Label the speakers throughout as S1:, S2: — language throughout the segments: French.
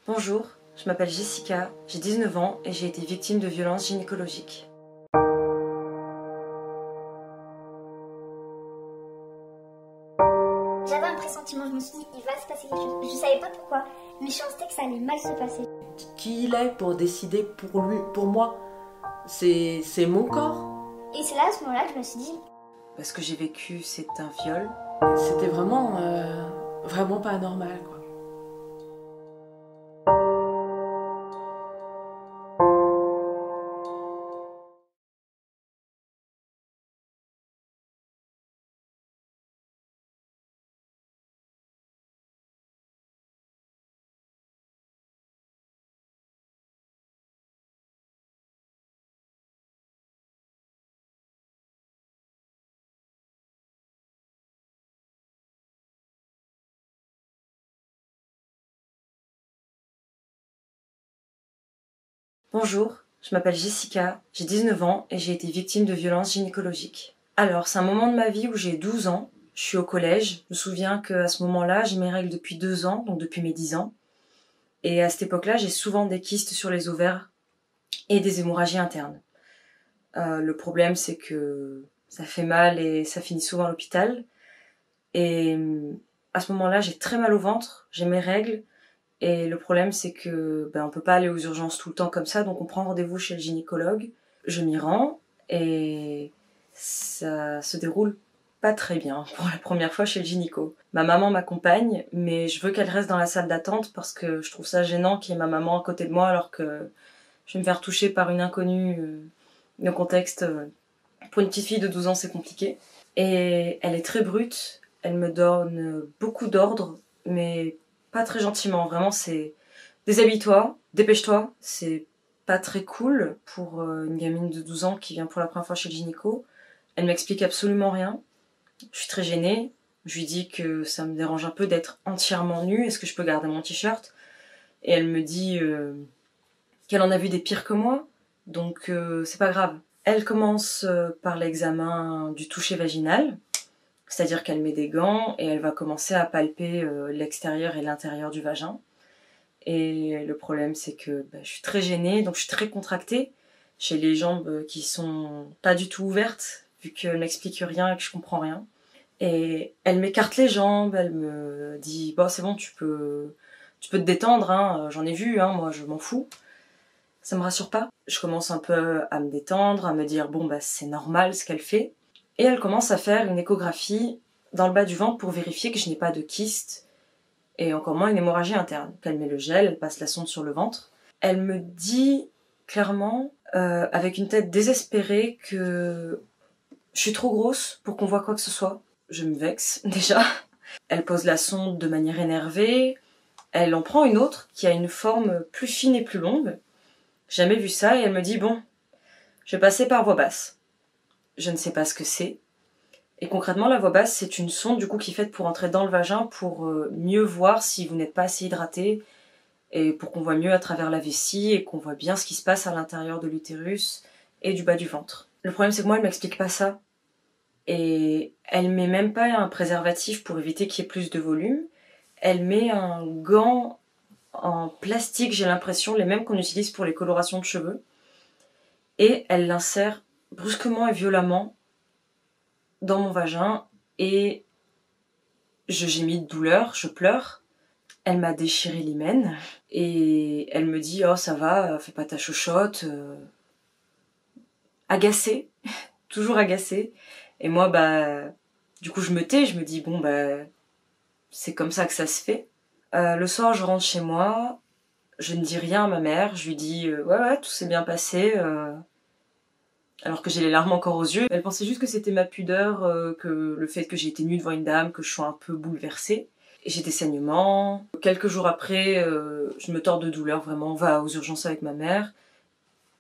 S1: Bonjour, je m'appelle Jessica, j'ai 19 ans et j'ai été victime de violences gynécologiques.
S2: J'avais un pressentiment, je me suis dit il va se passer quelque chose. Je savais pas pourquoi, mais je sentais que ça allait mal se passer.
S3: Qui il est pour décider pour lui, pour moi? C'est mon corps.
S2: Et c'est là, à ce moment-là, que je me suis dit...
S1: Parce que j'ai vécu, c'est un viol.
S3: C'était vraiment pas normal, quoi.
S1: Bonjour, je m'appelle Jessica, j'ai 19 ans et j'ai été victime de violences gynécologiques. Alors, c'est un moment de ma vie où j'ai 12 ans, je suis au collège. Je me souviens qu'à ce moment-là, j'ai mes règles depuis 2 ans, donc depuis mes 10 ans. Et à cette époque-là, j'ai souvent des kystes sur les ovaires et des hémorragies internes. Le problème, c'est que ça fait mal et ça finit souvent à l'hôpital. Et à ce moment-là, j'ai très mal au ventre, j'ai mes règles. Et le problème, c'est que on peut pas aller aux urgences tout le temps comme ça, donc on prend rendez-vous chez le gynécologue. Je m'y rends et ça se déroule pas très bien pour la première fois chez le gynéco. Ma maman m'accompagne, mais je veux qu'elle reste dans la salle d'attente parce que je trouve ça gênant qu'il y ait ma maman à côté de moi alors que je vais me faire toucher par une inconnue. Le contexte, pour une petite fille de 12 ans, c'est compliqué. Et elle est très brute, elle me donne beaucoup d'ordres, mais pas très gentiment. Vraiment, c'est déshabille-toi, dépêche-toi. C'est pas très cool pour une gamine de 12 ans qui vient pour la première fois chez le gynéco. Elle m'explique absolument rien. Je suis très gênée. Je lui dis que ça me dérange un peu d'être entièrement nue. Est-ce que je peux garder mon t-shirt? Et elle me dit qu'elle en a vu des pires que moi. Donc c'est pas grave. Elle commence par l'examen du toucher vaginal. C'est-à-dire qu'elle met des gants et elle va commencer à palper l'extérieur et l'intérieur du vagin. Et le problème, c'est que je suis très gênée, donc je suis très contractée. J'ai les jambes qui sont pas du tout ouvertes, vu qu'elle m'explique rien et que je comprends rien. Et elle m'écarte les jambes, elle me dit « Bon, c'est bon, tu peux te détendre, hein, j'en ai vu, hein, moi je m'en fous. » Ça me rassure pas. Je commence un peu à me détendre, à me dire « Bon, c'est normal ce qu'elle fait. » Et elle commence à faire une échographie dans le bas du ventre pour vérifier que je n'ai pas de kyste et encore moins une hémorragie interne. Elle met le gel, elle passe la sonde sur le ventre. Elle me dit clairement, avec une tête désespérée, que je suis trop grosse pour qu'on voit quoi que ce soit. Je me vexe déjà. Elle pose la sonde de manière énervée. Elle en prend une autre qui a une forme plus fine et plus longue. J'ai jamais vu ça et elle me dit « Bon, je vais passer par voie basse. » Je ne sais pas ce que c'est. Et concrètement, la voie basse, c'est une sonde du coup qui est faite pour entrer dans le vagin pour mieux voir si vous n'êtes pas assez hydraté et pour qu'on voit mieux à travers la vessie et qu'on voit bien ce qui se passe à l'intérieur de l'utérus et du bas du ventre. Le problème, c'est que moi, elle m'explique pas ça. Et elle met même pas un préservatif pour éviter qu'il y ait plus de volume. Elle met un gant en plastique, j'ai l'impression, les mêmes qu'on utilise pour les colorations de cheveux. Et elle l'insère brusquement et violemment dans mon vagin et je gémis de douleur, je pleure. Elle m'a déchiré l'hymen et elle me dit « Oh, ça va, fais pas ta chochotte. » Agacée, toujours agacée. Et moi, du coup, je me tais, je me dis « Bon, c'est comme ça que ça se fait. » Le soir, je rentre chez moi, je ne dis rien à ma mère, je lui dis « Ouais, tout s'est bien passé. » Alors que j'ai les larmes encore aux yeux. Elle pensait juste que c'était ma pudeur, que le fait que j'ai été nue devant une dame, que je sois un peu bouleversée. Et j'ai des saignements. Quelques jours après, je me tords de douleur, vraiment, on va aux urgences avec ma mère.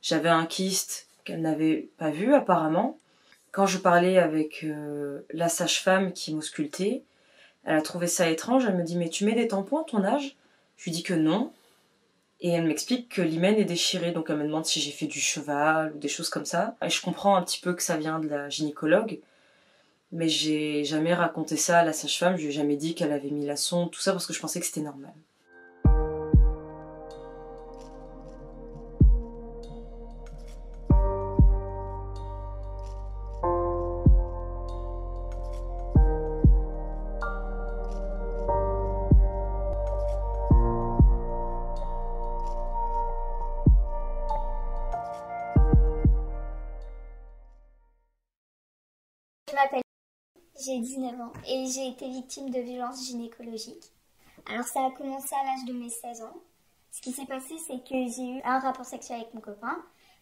S1: J'avais un kyste qu'elle n'avait pas vu apparemment. Quand je parlais avec la sage-femme qui m'auscultait, elle a trouvé ça étrange, elle me dit « Mais tu mets des tampons à ton âge ?» Je lui dis que non. Et elle m'explique que l'hymen est déchiré, donc elle me demande si j'ai fait du cheval ou des choses comme ça. Et je comprends un petit peu que ça vient de la gynécologue, mais j'ai jamais raconté ça à la sage-femme, je lui ai jamais dit qu'elle avait mis la sonde, tout ça, parce que je pensais que c'était normal.
S2: j'ai 19 ans et j'ai été victime de violences gynécologiques. Alors ça a commencé à l'âge de mes 16 ans. Ce qui s'est passé, c'est que j'ai eu un rapport sexuel avec mon copain.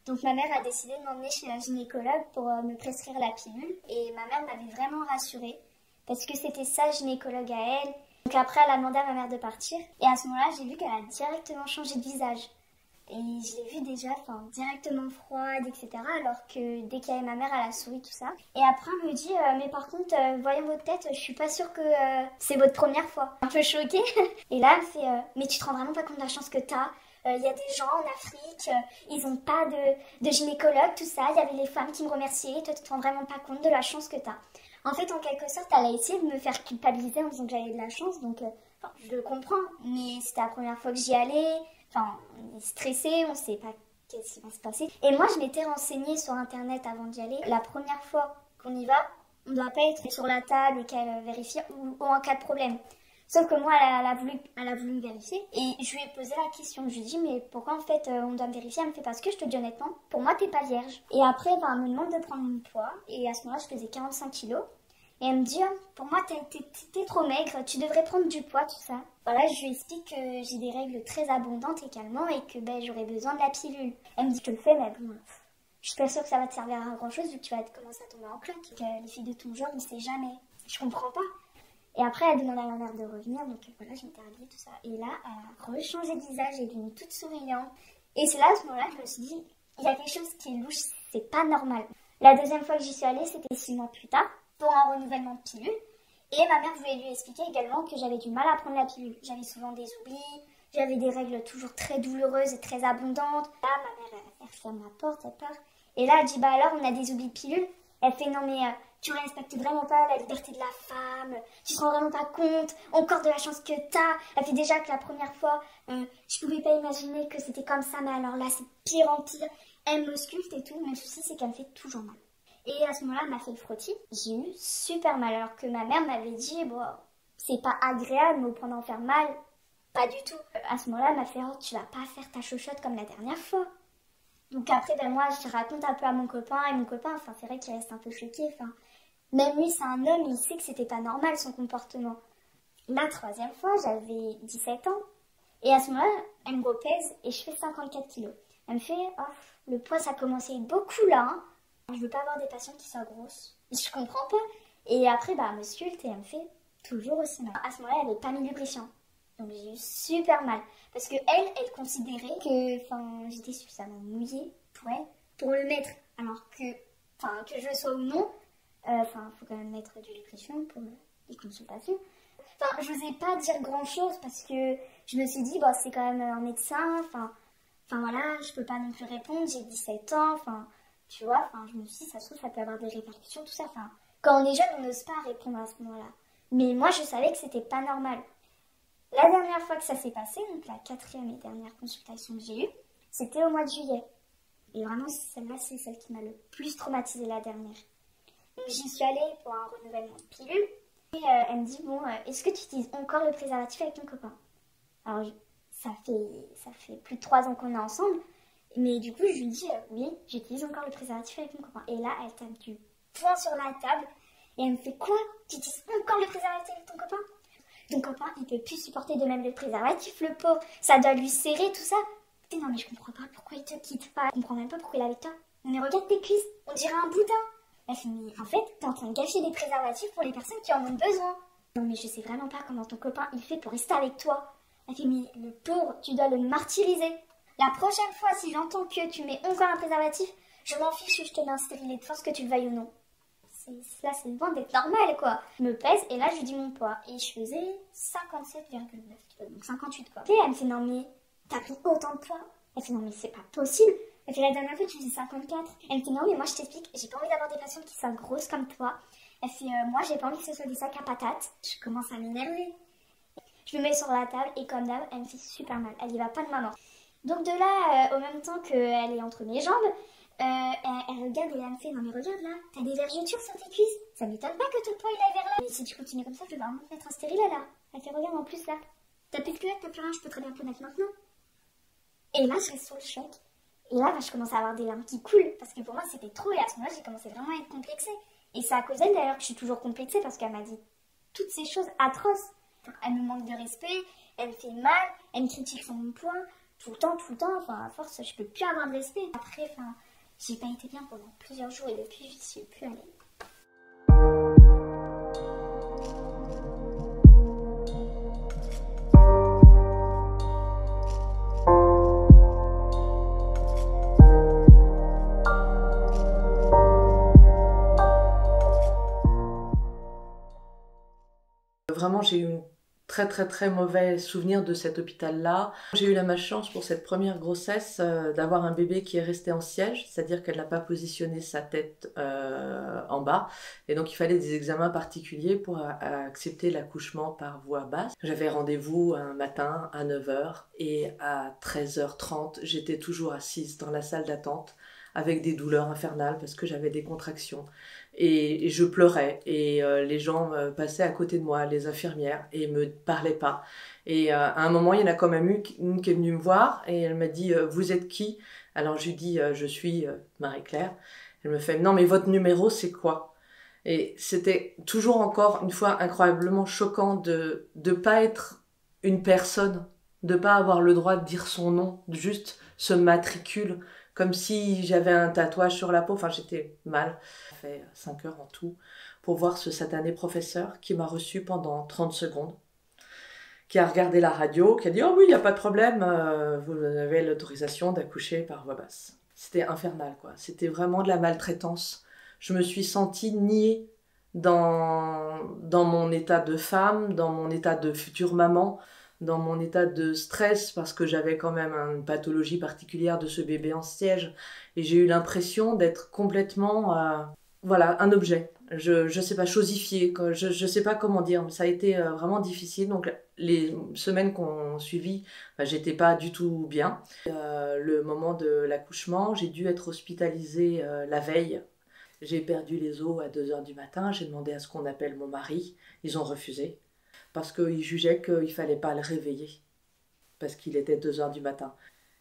S2: Donc ma mère a décidé de m'emmener chez la gynécologue pour me prescrire la pilule. Et ma mère m'avait vraiment rassurée parce que c'était sa gynécologue à elle. Donc après, elle a demandé à ma mère de partir. Et à ce moment-là, j'ai vu qu'elle a directement changé de visage. Et je l'ai vue déjà, directement froide, etc. Alors que dès qu'il y avait ma mère, elle a souri, tout ça. Et après, elle me dit, mais par contre, voyant votre tête, je suis pas sûre que c'est votre première fois. Un peu choquée. Et là, elle fait, mais tu te rends vraiment pas compte de la chance que t'as. Il y a des gens en Afrique, ils ont pas de gynécologue, tout ça. Il y avait les femmes qui me remerciaient. Toi, tu te rends vraiment pas compte de la chance que t'as. En fait, en quelque sorte, elle a essayé de me faire culpabiliser en disant que j'avais de la chance. Donc, je le comprends. Mais c'était la première fois que j'y allais. On est stressé, on sait pas qu'est-ce qui va se passer. Et moi, je m'étais renseignée sur Internet avant d'y aller. La première fois qu'on y va, on ne doit pas être sur la table et qu'elle vérifie ou en cas de problème. Sauf que moi, elle a voulu me vérifier. Et je lui ai posé la question. Je lui ai dit, mais pourquoi en fait on doit me vérifier? Elle me fait, parce que je te dis honnêtement, pour moi, t'es pas vierge. Et après, elle me demande de prendre mon poids. Et à ce moment-là, je faisais 45 kilos. Et elle me dit, oh, pour moi, t'es trop maigre, tu devrais prendre du poids, tout ça. Voilà, je lui explique que j'ai des règles très abondantes également et que j'aurais besoin de la pilule. Elle me dit, je te le fais, mais bon, je suis pas sûre que ça va te servir à grand chose vu que tu vas commencer à tomber en cloque. Les filles de ton genre, on sait jamais. Je comprends pas. Et après, elle demande à ma mère de revenir, donc voilà, je m'étais habillée, tout ça. Et là, elle a rechangé de visage, elle est devenue toute souriante. Et c'est là, à ce moment-là, que je me suis dit, il y a quelque chose qui est louche, c'est pas normal. La deuxième fois que j'y suis allée, c'était 6 mois plus tard, pour un renouvellement de pilule. Et ma mère voulait lui expliquer également que j'avais du mal à prendre la pilule. J'avais souvent des oublis, j'avais des règles toujours très douloureuses et très abondantes. Là, ma mère, elle ferme la porte, elle part. Et là, elle dit, bah alors, on a des oublis de pilule. Elle fait, non mais tu respectes vraiment pas la liberté de la femme, tu te rends vraiment pas compte, encore de la chance que t'as. Elle fait déjà que la première fois, je pouvais pas imaginer que c'était comme ça, mais alors là, c'est pire en pire. Elle m'ausculte et tout, mais le souci, c'est qu'elle me fait toujours mal. Et à ce moment-là, elle m'a fait le frottis. J'ai eu super mal, alors que ma mère m'avait dit, bon, c'est pas agréable, mais au point d'en faire mal, pas du tout. À ce moment-là, elle m'a fait, oh, tu vas pas faire ta chochotte comme la dernière fois. Donc après, moi, je raconte un peu à mon copain, et mon copain, c'est vrai qu'il reste un peu choqué, même lui, c'est un homme, il sait que c'était pas normal, son comportement. La troisième fois, j'avais 17 ans, et à ce moment-là, elle me repèse, et je fais 54 kilos. Elle me fait, oh, le poids, ça commençait beaucoup là, hein. Je veux pas avoir des patientes qui soient grosses. Je comprends pas. Et après, elle me sculpte et elle me fait toujours aussi mal. À ce moment-là, elle n'avait pas mis lubrifiant. Donc j'ai eu super mal. Parce que elle considérait que j'étais suffisamment mouillée pour elle, pour le mettre. Alors que je le sois ou non, faut quand même mettre du lubrifiant pour les consultations. Je n'osais pas dire grand-chose parce que je me suis dit, c'est quand même un médecin. Voilà, je peux pas non plus répondre, j'ai 17 ans, tu vois, je me suis dit, ça se trouve, ça peut avoir des répercussions, tout ça. Quand on est jeune, on n'ose pas répondre à ce moment-là. Mais moi, je savais que c'était pas normal. La dernière fois que ça s'est passé, donc la 4e et dernière consultation que j'ai eue, c'était au mois de juillet. Et vraiment, celle-là, c'est celle qui m'a le plus traumatisée, la dernière. Donc j'y suis allée pour un renouvellement de pilule. Et elle me dit, bon, est-ce que tu utilises encore le préservatif avec ton copain? Alors, ça fait plus de 3 ans qu'on est ensemble. Mais du coup, je lui dis, oui, j'utilise encore le préservatif avec mon copain. Et là, elle tape du poing sur la table. Et elle me fait, quoi? Tu utilises encore le préservatif avec ton copain? Ton copain, il peut plus supporter de même le préservatif, le pauvre. Ça doit lui serrer, tout ça. Non, mais je comprends pas pourquoi il te quitte pas. Je comprends même pas pourquoi il est avec toi. Mais regarde tes cuisses, on dirait un boudin. Elle fait, mais en fait, t'es en train de gâcher des préservatifs pour les personnes qui en ont besoin. Non, mais je sais vraiment pas comment ton copain, il fait pour rester avec toi. Elle fait, mais le pauvre, tu dois le martyriser. La prochaine fois, si j'entends que tu mets encore un préservatif, je m'en fiche que je te mets un stérilet de force, que tu le veuilles ou non. Là, c'est loin d'être normal, quoi. Je me pèse et là, je lui dis mon poids. Et je faisais 57,9, donc 58, quoi. Et elle me fait, non, mais t'as pris autant de poids? Elle fait, non, mais c'est pas possible. Elle fait, la dernière fois, tu faisais 54. Elle me fait, non, mais moi, je t'explique, j'ai pas envie d'avoir des patientes qui soient grosses comme toi. Elle fait, moi, j'ai pas envie que ce soit des sacs à patates. Je commence à m'énerver. Je me mets sur la table et comme d'hab, elle me fait super mal. Elle y va pas de maman. Donc de là, au même temps qu'elle est entre mes jambes, elle regarde et elle me fait, non mais regarde là, t'as des vergetures sur tes cuisses. Ça m'étonne pas que ton poids il aille vers là. Mais si tu continues comme ça, je vais vraiment te mettre un stérilet là. Elle fait, regarde en plus là. T'as plus de culotte, t'as plus rien, je peux très bien te mettre maintenant. Et là, je reste sur le choc. Et là, je commence à avoir des larmes qui coulent. Parce que pour moi, c'était trop. Et à ce moment-là, j'ai commencé vraiment à être complexée. Et c'est à cause d'elle d'ailleurs que je suis toujours complexée parce qu'elle m'a dit toutes ces choses atroces. Elle me manque de respect, elle me fait mal, elle me critique sur mon poids, tout le temps, enfin à force je peux plus avoir de respect. Après, enfin, j'ai pas été bien pendant plusieurs jours et depuis je suis plus allée.
S3: Vraiment, j'ai eu un très mauvais souvenir de cet hôpital-là. J'ai eu la malchance pour cette première grossesse d'avoir un bébé qui est resté en siège, c'est-à-dire qu'elle n'a pas positionné sa tête en bas. Et donc il fallait des examens particuliers pour accepter l'accouchement par voie basse. J'avais rendez-vous un matin à 9h et à 13h30, j'étais toujours assise dans la salle d'attente avec des douleurs infernales parce que j'avais des contractions. Et je pleurais et les gens passaient à côté de moi, les infirmières, et me parlaient pas. Et à un moment, il y en a quand même une qui est venue me voir et elle m'a dit « Vous êtes qui ?» Alors je lui dis « Je suis Marie-Claire ». Elle me fait « Non mais votre numéro c'est quoi ?» Et c'était toujours encore une fois incroyablement choquant de pas être une personne, de pas avoir le droit de dire son nom, de juste se matricule comme si j'avais un tatouage sur la peau. Enfin, j'étais mal. J'ai fait 5 heures en tout pour voir ce satané professeur qui m'a reçu pendant 30 secondes, qui a regardé la radio, qui a dit « Oh oui, il n'y a pas de problème, vous avez l'autorisation d'accoucher par voie basse. » C'était infernal, quoi. C'était vraiment de la maltraitance. Je me suis sentie niée dans mon état de femme, dans mon état de future maman, dans mon état de stress parce que j'avais quand même une pathologie particulière de ce bébé en siège et j'ai eu l'impression d'être complètement voilà, un objet. Je sais pas, chosifié, je sais pas comment dire, mais ça a été vraiment difficile. Donc les semaines qu'on suivi, j'étais pas du tout bien. Le moment de l'accouchement, j'ai dû être hospitalisée la veille. J'ai perdu les os à 2h du matin, j'ai demandé à ce qu'on appelle mon mari, ils ont refusé. Parce qu'ils jugeaient qu'il ne fallait pas le réveiller, parce qu'il était 2h du matin.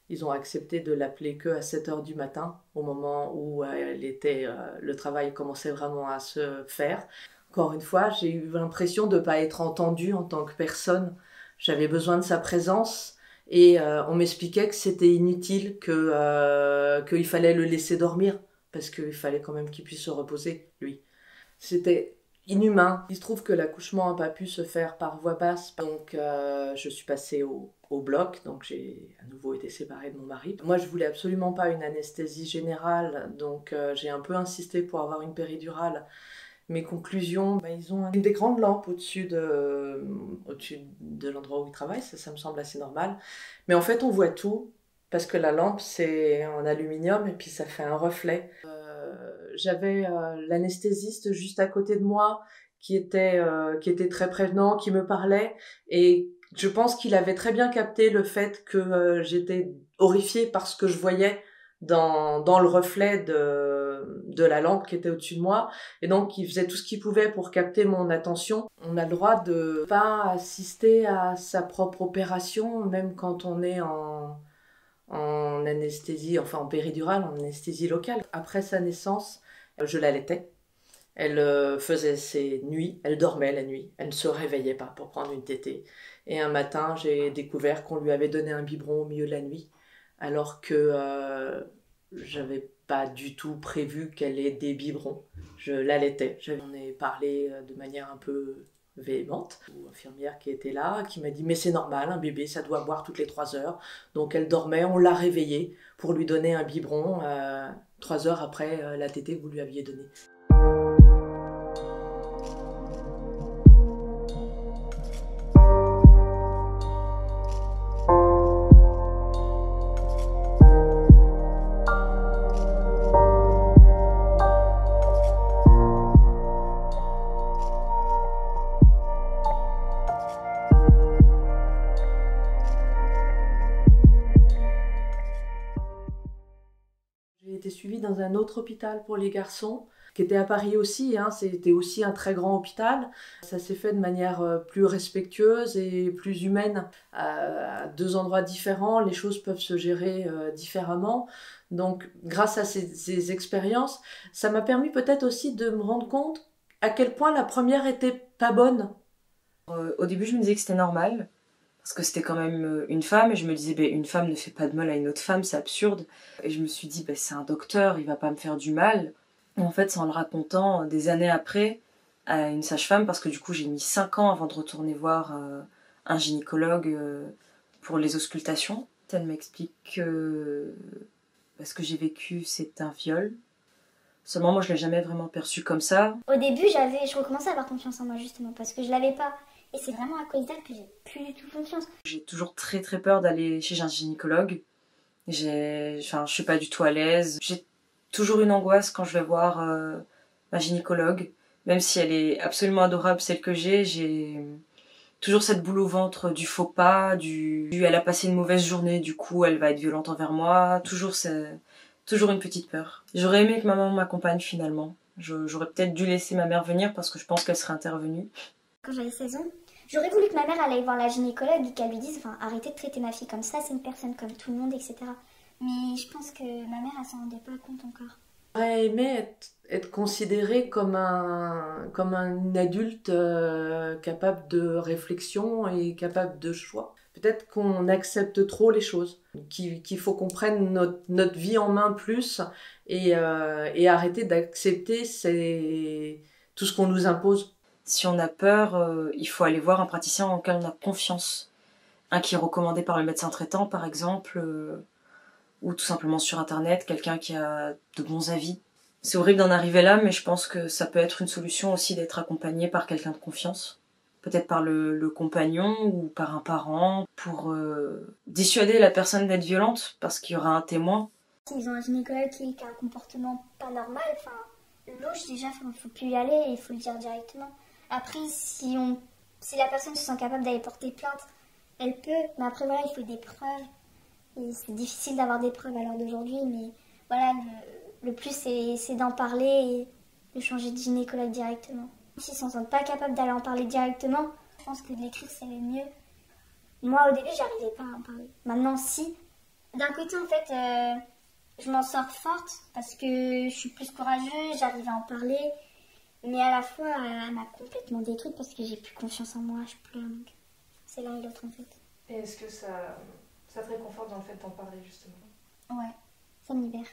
S3: Ils ont accepté de l'appeler qu'à 7h du matin, au moment où le travail commençait vraiment à se faire. Encore une fois, j'ai eu l'impression de ne pas être entendue en tant que personne. J'avais besoin de sa présence et on m'expliquait que c'était inutile, qu'il fallait le laisser dormir, parce qu'il fallait quand même qu'il puisse se reposer, lui. C'était inhumain. Il se trouve que l'accouchement n'a pas pu se faire par voie basse, donc je suis passée au bloc, donc j'ai à nouveau été séparée de mon mari. Moi, je voulais absolument pas une anesthésie générale, donc j'ai un peu insisté pour avoir une péridurale. Mes conclusions, ils ont des grandes lampes au-dessus de l'endroit où ils travaillent, ça me semble assez normal. Mais en fait, on voit tout, parce que la lampe, c'est en aluminium et puis ça fait un reflet. J'avais l'anesthésiste juste à côté de moi qui était très prévenant, qui me parlait, et je pense qu'il avait très bien capté le fait que j'étais horrifiée par ce que je voyais dans le reflet de la lampe qui était au-dessus de moi, et donc il faisait tout ce qu'il pouvait pour capter mon attention. On a le droit de pas assister à sa propre opération, même quand on est en anesthésie, enfin en péridurale, en anesthésie locale. Après sa naissance, je l'allaitais. Elle faisait ses nuits, elle dormait la nuit, elle ne se réveillait pas pour prendre une tétée. Et un matin, j'ai découvert qu'on lui avait donné un biberon au milieu de la nuit, alors que j'avais pas du tout prévu qu'elle ait des biberons. Je l'allaitais. On a parlé de manière un peu véhémente. Une infirmière qui était là, qui m'a dit « Mais c'est normal, un bébé, ça doit boire toutes les 3 heures. » Donc elle dormait, on l'a réveillée pour lui donner un biberon 3 heures après la tétée que vous lui aviez donnée. J'ai été suivie dans un autre hôpital pour les garçons qui était à Paris aussi, hein, c'était aussi un très grand hôpital. Ça s'est fait de manière plus respectueuse et plus humaine. À deux endroits différents, les choses peuvent se gérer différemment. Donc, grâce à ces expériences, ça m'a permis peut-être aussi de me rendre compte à quel point la première était pas bonne.
S1: Au début, je me disais que c'était normal, parce que c'était quand même une femme, et je me disais, une femme ne fait pas de mal à une autre femme, c'est absurde. Et je me suis dit, c'est un docteur, il va pas me faire du mal. Et en fait, c'est en le racontant des années après à une sage-femme, parce que du coup, j'ai mis 5 ans avant de retourner voir un gynécologue pour les auscultations. Elle m'explique que ce que j'ai vécu, c'est un viol. Seulement, moi, je l'ai jamais vraiment perçu comme ça.
S2: Au début, je recommençais à avoir confiance en moi, justement, parce que je l'avais pas. Et c'est vraiment à cause d'elle que j'ai plus du tout confiance.
S1: J'ai toujours très très peur d'aller chez un gynécologue. Je suis pas du tout à l'aise. J'ai toujours une angoisse quand je vais voir ma gynécologue. Même si elle est absolument adorable, celle que j'ai toujours cette boule au ventre du faux pas, elle a passé une mauvaise journée, du coup elle va être violente envers moi. Toujours une petite peur. J'aurais aimé que ma maman m'accompagne finalement. J'aurais peut-être dû laisser ma mère venir parce que je pense qu'elle serait intervenue.
S2: Quand j'avais 16 ans, j'aurais voulu que ma mère aille voir la gynécologue et qu'elle lui dise arrêtez de traiter ma fille comme ça, c'est une personne comme tout le monde, etc. Mais je pense que ma mère, elle s'en rendait pas compte encore.
S3: J'aurais aimé être considérée comme un adulte capable de réflexion et capable de choix. Peut-être qu'on accepte trop les choses, qu'il faut qu'on prenne notre vie en main plus et arrêter d'accepter tout ce qu'on nous impose.
S1: Si on a peur, il faut aller voir un praticien en lequel on a confiance. Un qui est recommandé par le médecin traitant, par exemple, ou tout simplement sur Internet, quelqu'un qui a de bons avis. C'est horrible d'en arriver là, mais je pense que ça peut être une solution aussi d'être accompagné par quelqu'un de confiance. Peut-être par le compagnon ou par un parent, pour dissuader la personne d'être violente, parce qu'il y aura un témoin.
S2: S'ils ont un gynécologue qui a un comportement pas normal, louche déjà, faut plus y aller et il faut le dire directement. Après, si la personne se sent capable d'aller porter plainte, elle peut, mais après voilà, il faut des preuves. Et c'est difficile d'avoir des preuves à l'heure d'aujourd'hui, mais voilà, le plus c'est d'en parler et de changer de gynécologue directement. S'ils ne se sentent pas capables d'aller en parler directement, je pense que de l'écrire c'est le mieux. Moi au début j'arrivais pas à en parler. Maintenant si. D'un côté en fait, je m'en sors forte parce que je suis plus courageuse, j'arrive à en parler. Mais à la fois, elle m'a complètement détruite parce que j'ai plus confiance en moi, je pleure. Donc c'est l'un et l'autre en fait.
S3: Et est-ce que ça te réconforte dans le fait d'en parler justement?
S2: Ouais, ça me libère.